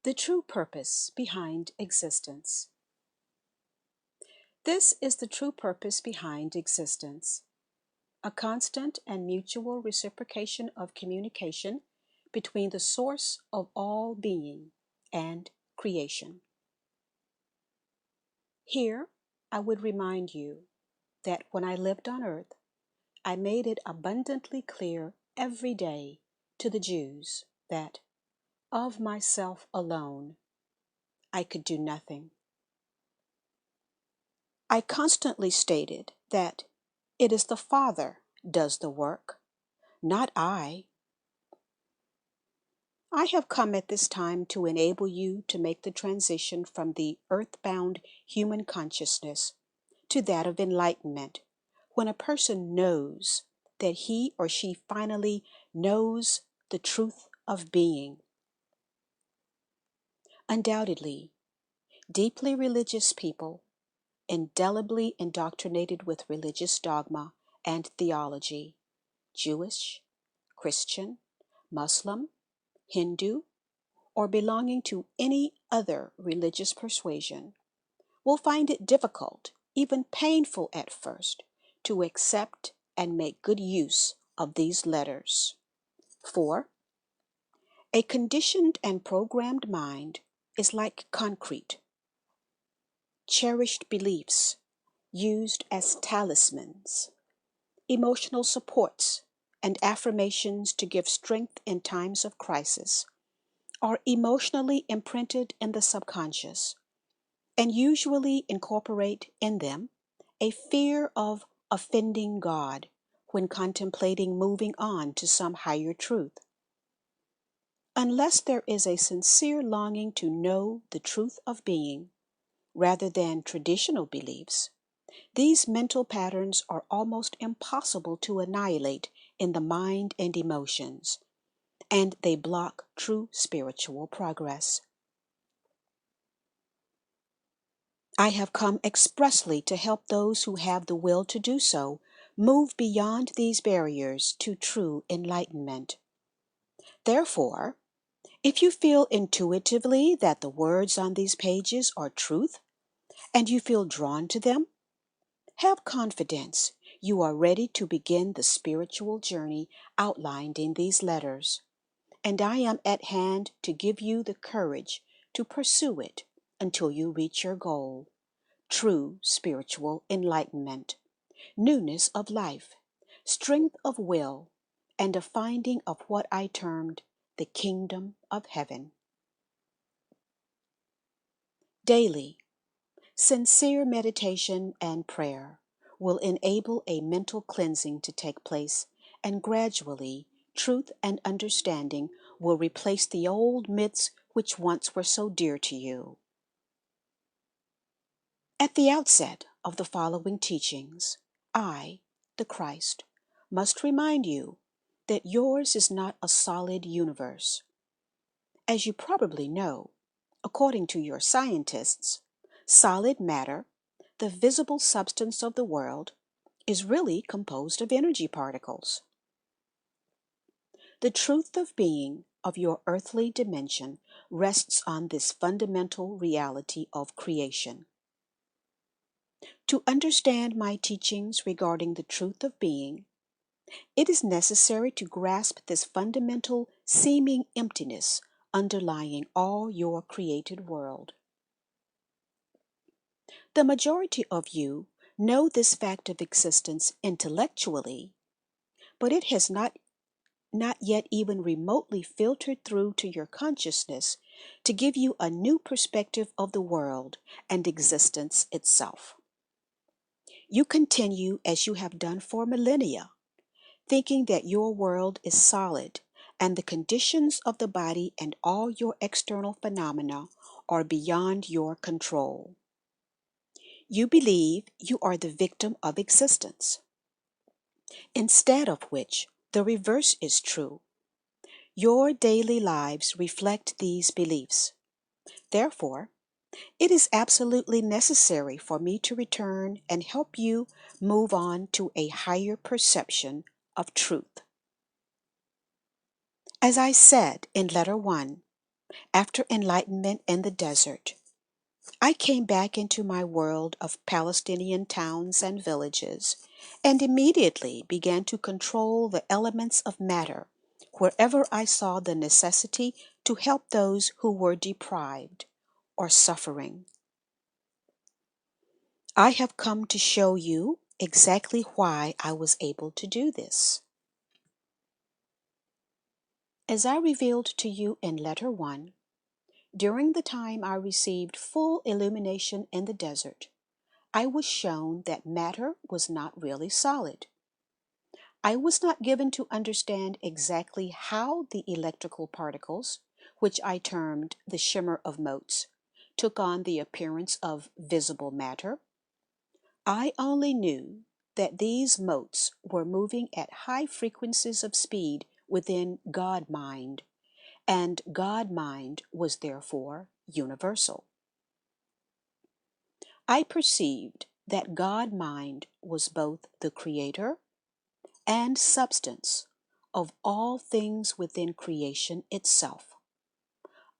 The true purpose behind existence. This is the true purpose behind existence, a constant and mutual reciprocation of communication between the source of all being and creation. Here, I would remind you that when I lived on earth, I made it abundantly clear every day to the Jews that, of myself alone, I could do nothing. I constantly stated that it is the Father does the work, not I. I have come at this time to enable you to make the transition from the earthbound human consciousness to that of enlightenment, when a person knows that he or she finally knows the truth of being. Undoubtedly, deeply religious people, indelibly indoctrinated with religious dogma and theology, Jewish, Christian, Muslim, Hindu, or belonging to any other religious persuasion, will find it difficult, even painful at first, to accept and make good use of these letters. For a conditioned and programmed mind is like concrete, cherished beliefs used as talismans, emotional supports, and affirmations to give strength in times of crisis are emotionally imprinted in the subconscious and usually incorporate in them a fear of offending God when contemplating moving on to some higher truth. Unless there is a sincere longing to know the truth of being, rather than traditional beliefs, these mental patterns are almost impossible to annihilate in the mind and emotions, and they block true spiritual progress. I have come expressly to help those who have the will to do so move beyond these barriers to true enlightenment. Therefore, if you feel intuitively that the words on these pages are truth, and you feel drawn to them, have confidence you are ready to begin the spiritual journey outlined in these letters, and I am at hand to give you the courage to pursue it until you reach your goal: true spiritual enlightenment, newness of life, strength of will, and a finding of what I termed the kingdom of heaven. Daily, sincere meditation and prayer will enable a mental cleansing to take place, and gradually truth and understanding will replace the old myths which once were so dear to you. At the outset of the following teachings, I, the Christ, must remind you that yours is not a solid universe. As you probably know, according to your scientists, solid matter, the visible substance of the world, is really composed of energy particles. The truth of being of your earthly dimension rests on this fundamental reality of creation. To understand my teachings regarding the truth of being, it is necessary to grasp this fundamental seeming emptiness underlying all your created world. The majority of you know this fact of existence intellectually, but it has not yet even remotely filtered through to your consciousness to give you a new perspective of the world and existence itself. You continue as you have done for millennia, thinking that your world is solid and the conditions of the body and all your external phenomena are beyond your control. You believe you are the victim of existence, instead of which the reverse is true. Your daily lives reflect these beliefs. Therefore, it is absolutely necessary for me to return and help you move on to a higher perception of truth. As I said in letter 1, After enlightenment in the desert, I came back into my world of Palestinian towns and villages and immediately began to control the elements of matter wherever I saw the necessity to help those who were deprived or suffering. I have come to show you exactly why I was able to do this. As I revealed to you in Letter 1, during the time I received full illumination in the desert, I was shown that matter was not really solid. I was not given to understand exactly how the electrical particles, which I termed the shimmer of motes, took on the appearance of visible matter. I only knew that these motes were moving at high frequencies of speed within God mind, and God mind was therefore universal. I perceived that God mind was both the creator and substance of all things within creation itself.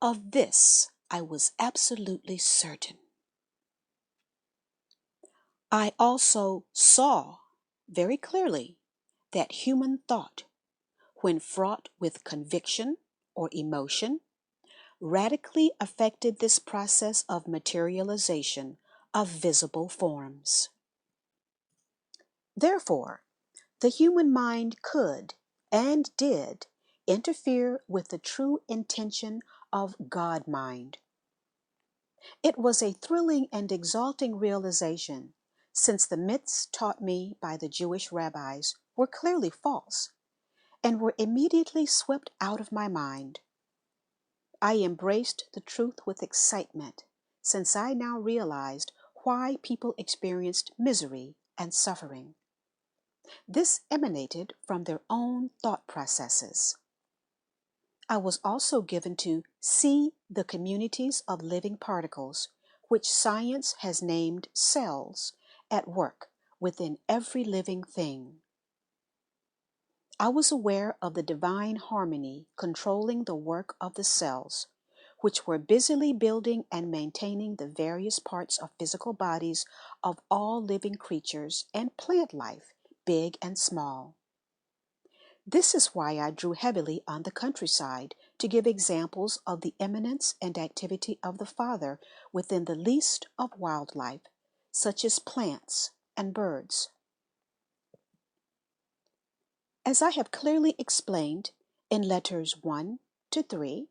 Of this I was absolutely certain. I also saw very clearly that human thought, when fraught with conviction or emotion, radically affected this process of materialization of visible forms. Therefore, the human mind could and did interfere with the true intention of God mind. It was a thrilling and exalting realization, since the myths taught me by the Jewish rabbis were clearly false and were immediately swept out of my mind. I embraced the truth with excitement, since I now realized why people experienced misery and suffering. This emanated from their own thought processes. I was also given to see the communities of living particles, which science has named cells, at work within every living thing. I was aware of the divine harmony controlling the work of the cells, which were busily building and maintaining the various parts of physical bodies of all living creatures and plant life, big and small. This is why I drew heavily on the countryside to give examples of the eminence and activity of the Father within the least of wildlife, such as plants and birds. As I have clearly explained in letters 1 to 3,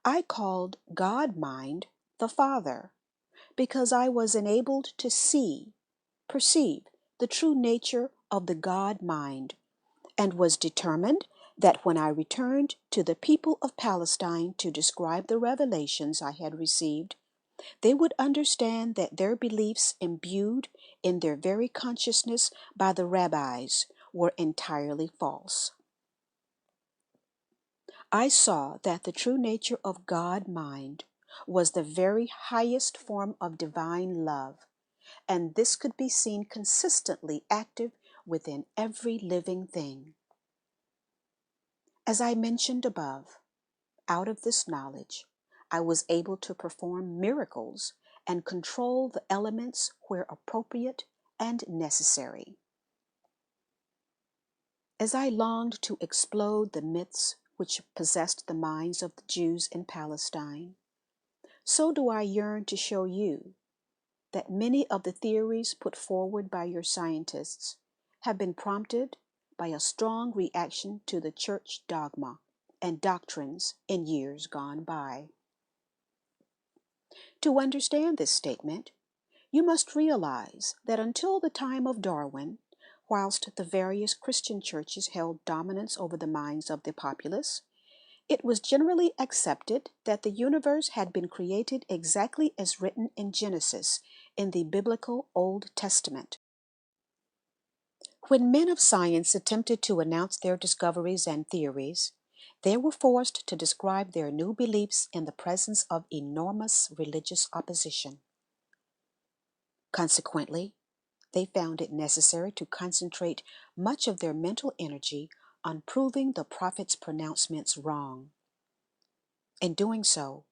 I called God mind the Father because I was enabled to perceive the true nature of the God mind, and was determined that when I returned to the people of Palestine to describe the revelations I had received, they would understand that their beliefs imbued in their very consciousness by the rabbis were entirely false. I saw that the true nature of God mind was the very highest form of divine love, and this could be seen consistently active within every living thing. As I mentioned above, out of this knowledge, I was able to perform miracles and control the elements where appropriate and necessary. As I longed to explode the myths which possessed the minds of the Jews in Palestine, so do I yearn to show you that many of the theories put forward by your scientists have been prompted by a strong reaction to the church dogma and doctrines in years gone by. To understand this statement, you must realize that until the time of Darwin, whilst the various Christian churches held dominance over the minds of the populace, it was generally accepted that the universe had been created exactly as written in Genesis in the biblical Old Testament. When men of science attempted to announce their discoveries and theories, they were forced to describe their new beliefs in the presence of enormous religious opposition. Consequently, they found it necessary to concentrate much of their mental energy on proving the prophets' pronouncements wrong. In doing so,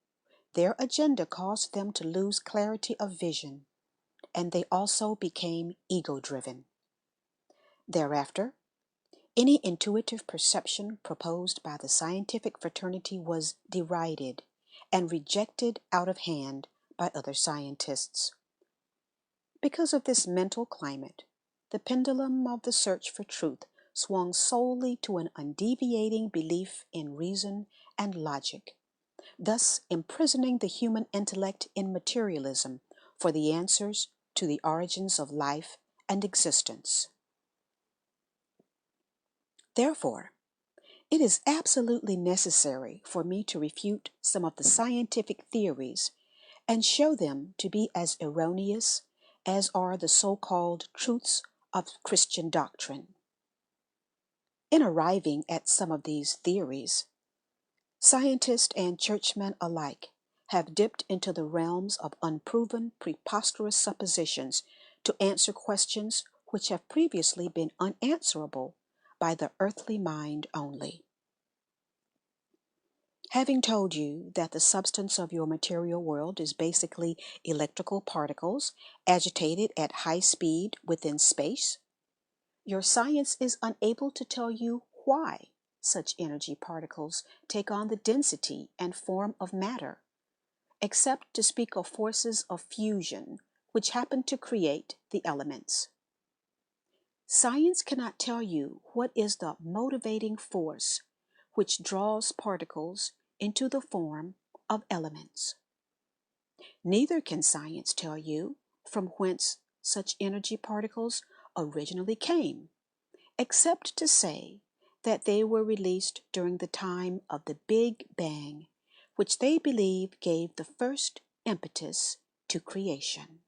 their agenda caused them to lose clarity of vision, and they also became ego-driven. Thereafter, any intuitive perception proposed by the scientific fraternity was derided and rejected out of hand by other scientists. Because of this mental climate, the pendulum of the search for truth swung solely to an undeviating belief in reason and logic, thus imprisoning the human intellect in materialism for the answers to the origins of life and existence. Therefore, it is absolutely necessary for me to refute some of the scientific theories and show them to be as erroneous as are the so-called truths of Christian doctrine. In arriving at some of these theories, scientists and churchmen alike have dipped into the realms of unproven, preposterous suppositions to answer questions which have previously been unanswerable by the earthly mind only. Having told you that the substance of your material world is basically electrical particles agitated at high speed within space, your science is unable to tell you why such energy particles take on the density and form of matter, except to speak of forces of fusion which happen to create the elements. Science cannot tell you what is the motivating force which draws particles into the form of elements. Neither can science tell you from whence such energy particles originally came, except to say that they were released during the time of the Big Bang, which they believe gave the first impetus to creation.